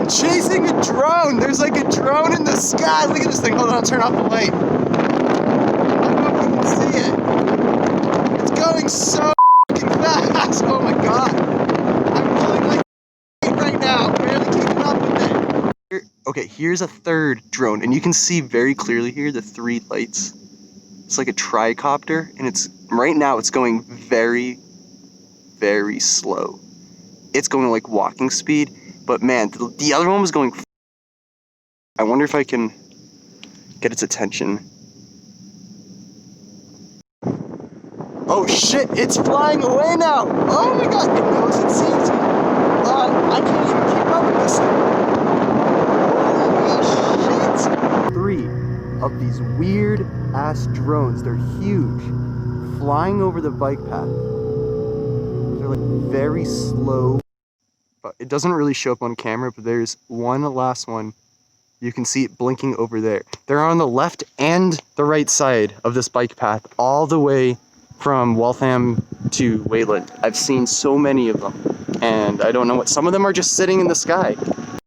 chasing a drone. There's like a drone in the sky. Look at this thing. Hold on, I'll turn off the light. I don't know if you can see it. It's going so fucking fast. Oh my god. I'm going like right now. Barely keeping up with it. Okay, here's a third drone, and you can see very clearly here the 3 lights. It's like a tricopter, and it's right now it's going very, very slow. It's going like walking speed, but man, the other one was going. I wonder if I can get its attention. Oh shit, it's flying away now. Oh my god, it knows it sees me. I can't even keep up with this thing. Holy shit. 3 of these weird ass drones, they're huge, flying over the bike path. They're like very slow. But it doesn't really show up on camera, but there's one last one. You can see it blinking over there. They're on the left and the right side of this bike path, all the way from Waltham to Wayland. I've seen so many of them, and I don't know what, some of them are just sitting in the sky.